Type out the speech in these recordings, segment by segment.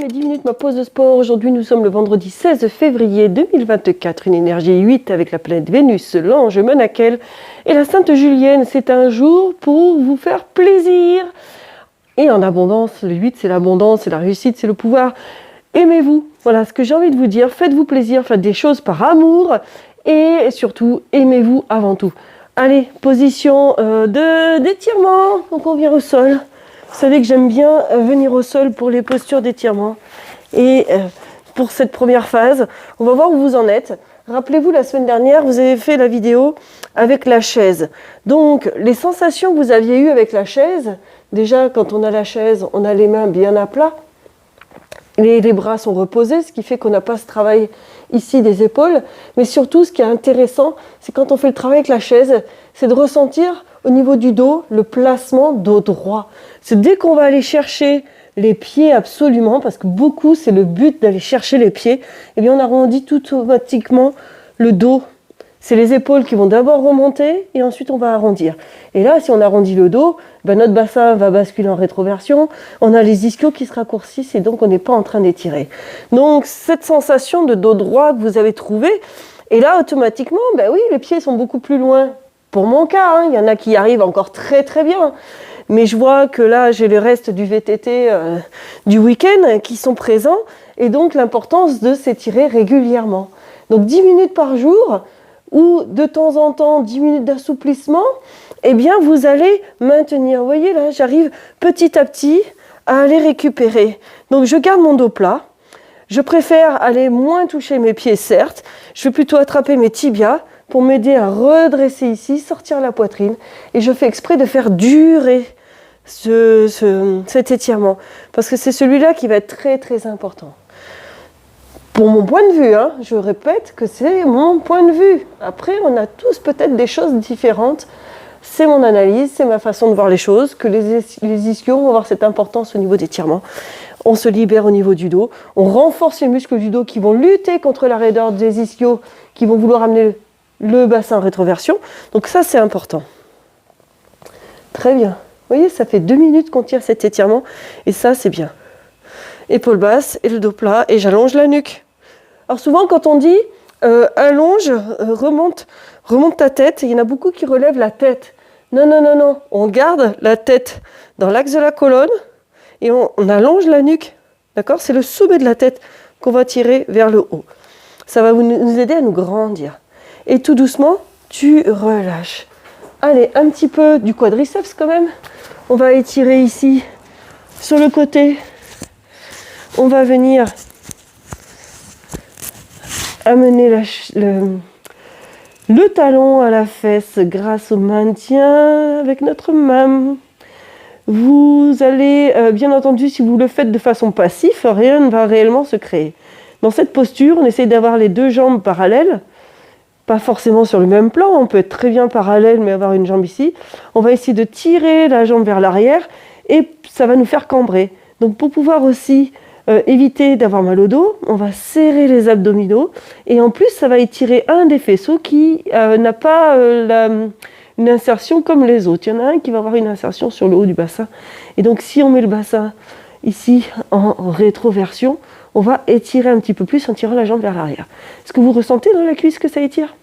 mes 10 minutes, ma pause de sport. Aujourd'hui, nous sommes le vendredi 16 février 2024. Une énergie 8 avec la planète Vénus, l'ange Menakel et la Sainte Julienne. C'est un jour pour vous faire plaisir. Et en abondance, le 8, c'est l'abondance, c'est la réussite, c'est le pouvoir. Aimez-vous. Voilà ce que j'ai envie de vous dire. Faites-vous plaisir, faites des choses par amour. Et surtout, aimez-vous avant tout. Allez, position d'étirement. Donc on vient au sol. Vous savez que j'aime bien venir au sol pour les postures d'étirement. Et pour cette première phase, on va voir où vous en êtes. Rappelez-vous, la semaine dernière, vous avez fait la vidéo avec la chaise. Donc, les sensations que vous aviez eues avec la chaise, déjà, quand on a la chaise, on a les mains bien à plat. Les bras sont reposés, ce qui fait qu'on n'a pas ce travail ici des épaules. Mais surtout, ce qui est intéressant, c'est quand on fait le travail avec la chaise, c'est de ressentir au niveau du dos le placement dos droit. C'est dès qu'on va aller chercher les pieds absolument, parce que beaucoup, c'est le but d'aller chercher les pieds, eh bien on arrondit tout automatiquement le dos. C'est les épaules qui vont d'abord remonter et ensuite on va arrondir. Et là, si on arrondit le dos, ben notre bassin va basculer en rétroversion, on a les ischios qui se raccourcissent et donc on n'est pas en train d'étirer. Donc cette sensation de dos droit que vous avez trouvée, et là automatiquement, ben oui, les pieds sont beaucoup plus loin. Pour mon cas, il y en a qui y arrivent encore très très bien. Mais je vois que là, j'ai le reste du VTT du week-end qui sont présents. Et donc l'importance de s'étirer régulièrement. Donc 10 minutes par jour, ou de temps en temps 10 minutes d'assouplissement, eh bien vous allez maintenir. Vous voyez là, j'arrive petit à petit à aller récupérer. Donc je garde mon dos plat. Je préfère aller moins toucher mes pieds, certes. Je vais plutôt attraper mes tibias pour m'aider à redresser ici, sortir la poitrine. Et je fais exprès de faire durer cet étirement. Parce que c'est celui-là qui va être très très important. Pour mon point de vue, je répète que c'est mon point de vue. Après, on a tous peut-être des choses différentes. C'est mon analyse, c'est ma façon de voir les choses, que les ischios vont avoir cette importance au niveau d'étirement. On se libère au niveau du dos, on renforce les muscles du dos qui vont lutter contre la raideur des ischios, qui vont vouloir amener le bassin en rétroversion. Donc ça, c'est important. Très bien. Vous voyez, ça fait 2 minutes qu'on tire cet étirement, et ça, c'est bien. Épaule basse et le dos plat, et j'allonge la nuque. Alors souvent, quand on dit allonge, remonte ta tête, il y en a beaucoup qui relèvent la tête. Non, non, non, non, on garde la tête dans l'axe de la colonne, et on allonge la nuque. D'accord ? C'est le sommet de la tête qu'on va tirer vers le haut. Ça va nous aider à nous grandir. Et tout doucement, tu relâches. Allez, un petit peu du quadriceps quand même. On va étirer ici, sur le côté. On va venir amener le talon à la fesse grâce au maintien avec notre main. Vous allez, bien entendu, si vous le faites de façon passive, rien ne va réellement se créer. Dans cette posture, on essaye d'avoir les deux jambes parallèles, pas forcément sur le même plan, on peut être très bien parallèle mais avoir une jambe ici. On va essayer de tirer la jambe vers l'arrière et ça va nous faire cambrer. Donc pour pouvoir aussi éviter d'avoir mal au dos, on va serrer les abdominaux et en plus ça va étirer un des faisceaux qui n'a pas une insertion comme les autres. Il y en a un qui va avoir une insertion sur le haut du bassin et donc si on met le bassin ici en rétroversion, on va étirer un petit peu plus en tirant la jambe vers l'arrière. Est-ce que vous ressentez dans la cuisse que ça étire ?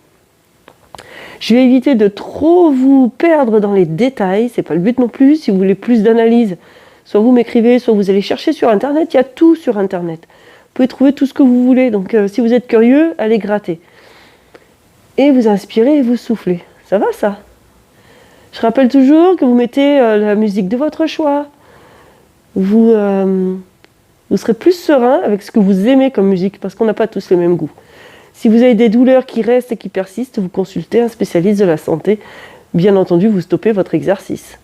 Je vais éviter de trop vous perdre dans les détails, c'est pas le but non plus. Si vous voulez plus d'analyse, soit vous m'écrivez, soit vous allez chercher sur Internet, il y a tout sur Internet. Vous pouvez trouver tout ce que vous voulez, donc si vous êtes curieux, allez gratter. Et vous inspirez et vous soufflez. Ça va ça ? Je rappelle toujours que vous mettez la musique de votre choix. Vous serez plus serein avec ce que vous aimez comme musique, parce qu'on n'a pas tous les mêmes goûts. Si vous avez des douleurs qui restent et qui persistent, vous consultez un spécialiste de la santé. Bien entendu, vous stoppez votre exercice.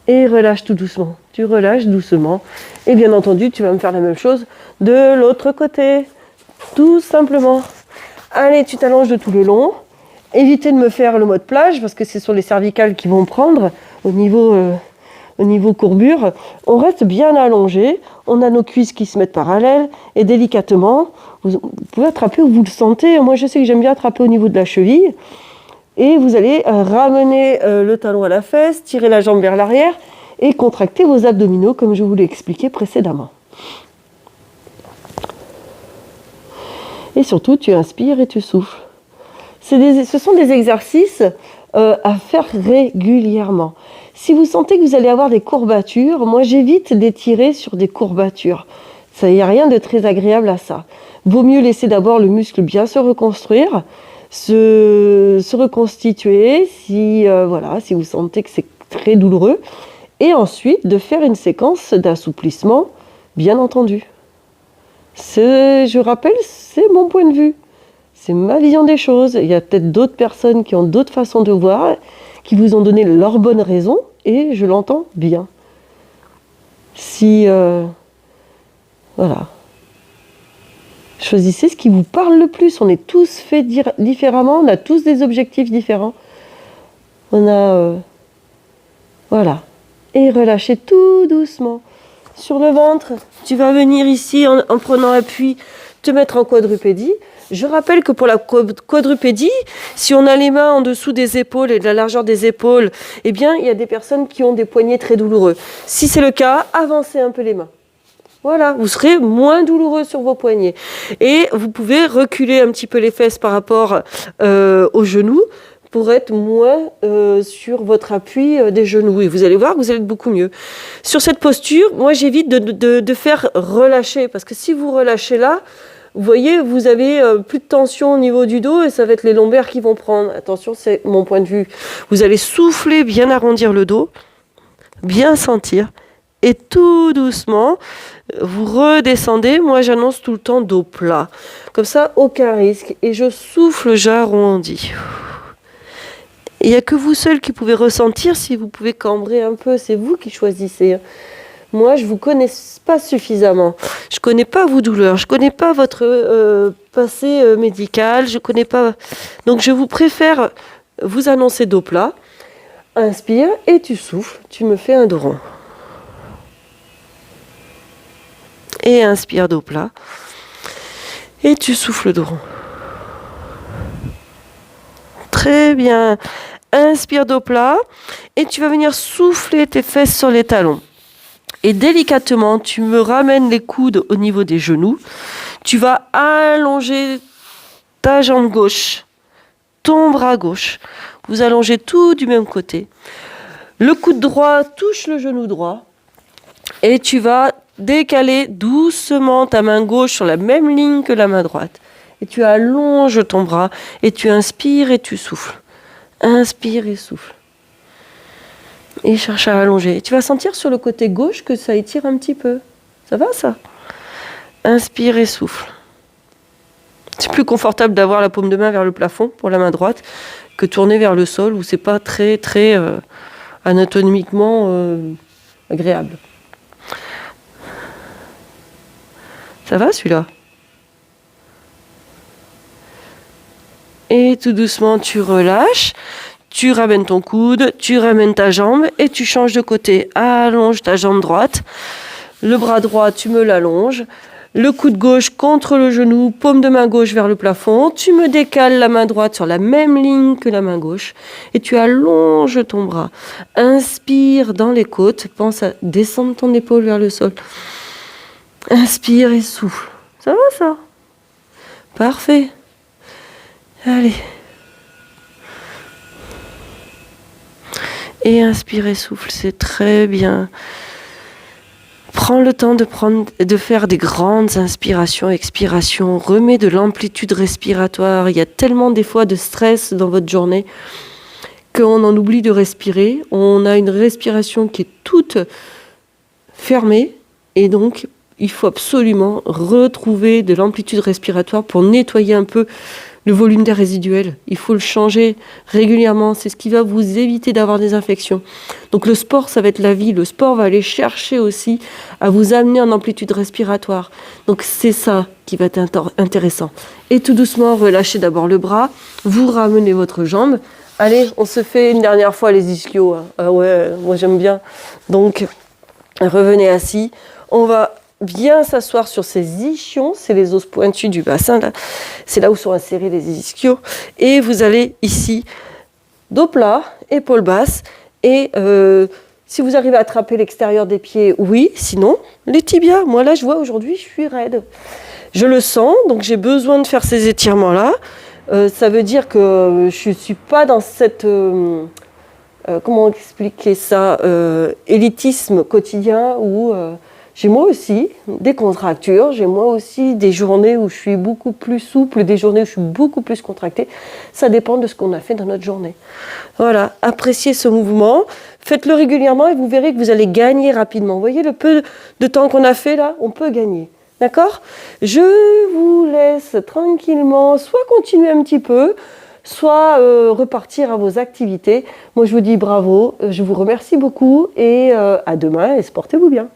Et relâche tout doucement. Tu relâches doucement. Et bien entendu, tu vas me faire la même chose de l'autre côté. Tout simplement. Allez, tu t'allonges de tout le long. Évitez de me faire le mode plage, parce que c'est sur les cervicales qui vont prendre au niveau courbure. On reste bien allongé. On a nos cuisses qui se mettent parallèles. Et délicatement, vous pouvez attraper où vous le sentez. Moi, je sais que j'aime bien attraper au niveau de la cheville. Et vous allez ramener le talon à la fesse, tirer la jambe vers l'arrière et contracter vos abdominaux comme je vous l'ai expliqué précédemment. Et surtout, tu inspires et tu souffles. Ce sont des exercices à faire régulièrement. Si vous sentez que vous allez avoir des courbatures, moi j'évite d'étirer sur des courbatures. Il n'y a rien de très agréable à ça. Vaut mieux laisser d'abord le muscle bien se reconstruire, se reconstituer si vous sentez que c'est très douloureux. Et ensuite de faire une séquence d'assouplissement, bien entendu. Je rappelle, c'est mon point de vue. C'est ma vision des choses. Il y a peut-être d'autres personnes qui ont d'autres façons de voir, qui vous ont donné leurs bonnes raisons, et je l'entends bien. Voilà. Choisissez ce qui vous parle le plus. On est tous faits différemment, on a tous des objectifs différents. Voilà. Et relâchez tout doucement. Sur le ventre, tu vas venir ici en prenant appui, te mettre en quadrupédie. Je rappelle que pour la quadrupédie, si on a les mains en dessous des épaules et de la largeur des épaules, eh bien, il y a des personnes qui ont des poignets très douloureux. Si c'est le cas, avancez un peu les mains. Voilà, vous serez moins douloureux sur vos poignets. Et vous pouvez reculer un petit peu les fesses par rapport aux genoux pour être moins sur votre appui des genoux. Et vous allez voir que vous allez être beaucoup mieux. Sur cette posture, moi j'évite de faire relâcher, parce que si vous relâchez là, vous voyez, vous avez plus de tension au niveau du dos et ça va être les lombaires qui vont prendre. Attention, c'est mon point de vue. Vous allez souffler, bien arrondir le dos, bien sentir. Et tout doucement, vous redescendez. Moi, j'annonce tout le temps dos plat. Comme ça, aucun risque. Et je souffle, j'arrondis. Il n'y a que vous seul qui pouvez ressentir si vous pouvez cambrer un peu. C'est vous qui choisissez. Moi, je ne vous connais pas suffisamment. Je ne connais pas vos douleurs. Je ne connais pas votre passé médical. Je connais pas. Donc, je vous préfère vous annoncer dos plat. Inspire et tu souffles. Tu me fais un dos rond. Et inspire dos plat. Et tu souffles dos rond. Très bien. Inspire dos plat. Et tu vas venir souffler tes fesses sur les talons. Et délicatement, tu me ramènes les coudes au niveau des genoux. Tu vas allonger ta jambe gauche, ton bras gauche. Vous allongez tout du même côté. Le coude droit touche le genou droit. Et tu vas décaler doucement ta main gauche sur la même ligne que la main droite. Et tu allonges ton bras et tu inspires et tu souffles. Inspire et souffle. Et cherche à allonger. Et tu vas sentir sur le côté gauche que ça étire un petit peu. Ça va ça? Inspire et souffle. C'est plus confortable d'avoir la paume de main vers le plafond pour la main droite que tourner vers le sol où c'est pas très anatomiquement agréable. Ça va celui-là? Et tout doucement, tu relâches, tu ramènes ton coude, tu ramènes ta jambe et tu changes de côté. Allonge ta jambe droite. Le bras droit, tu me l'allonges. Le coude gauche contre le genou, paume de main gauche vers le plafond. Tu me décales la main droite sur la même ligne que la main gauche. Et tu allonges ton bras. Inspire dans les côtes. Pense à descendre ton épaule vers le sol. Inspire et souffle. Ça va ça? Parfait. Allez. Et inspire et souffle, c'est très bien. Prends le temps de faire des grandes inspirations, expirations. Remets de l'amplitude respiratoire. Il y a tellement des fois de stress dans votre journée qu'on en oublie de respirer. On a une respiration qui est toute fermée et donc il faut absolument retrouver de l'amplitude respiratoire pour nettoyer un peu le volume d'air résiduel. Il faut le changer régulièrement. C'est ce qui va vous éviter d'avoir des infections. Donc le sport, ça va être la vie. Le sport va aller chercher aussi à vous amener en amplitude respiratoire. Donc c'est ça qui va être intéressant. Et tout doucement, relâchez d'abord le bras. Vous ramenez votre jambe. Allez, on se fait une dernière fois les ischios. Ah ouais, moi j'aime bien. Donc, revenez assis. On va bien s'asseoir sur ces ischions, c'est les os pointus du bassin, là. C'est là où sont insérés les ischios. Et vous allez ici, dos plat, épaules basses. Et si vous arrivez à attraper l'extérieur des pieds, oui. Sinon, les tibias. Moi là, je vois aujourd'hui, je suis raide. Je le sens, donc j'ai besoin de faire ces étirements-là. Ça veut dire que je ne suis pas dans cette... comment expliquer ça, élitisme quotidien où j'ai moi aussi des contractures, j'ai moi aussi des journées où je suis beaucoup plus souple, des journées où je suis beaucoup plus contractée. Ça dépend de ce qu'on a fait dans notre journée. Voilà, appréciez ce mouvement, faites-le régulièrement et vous verrez que vous allez gagner rapidement. Vous voyez le peu de temps qu'on a fait là, on peut gagner. D'accord ? Je vous laisse tranquillement, soit continuer un petit peu, soit repartir à vos activités. Moi, je vous dis bravo, je vous remercie beaucoup et à demain et portez-vous bien.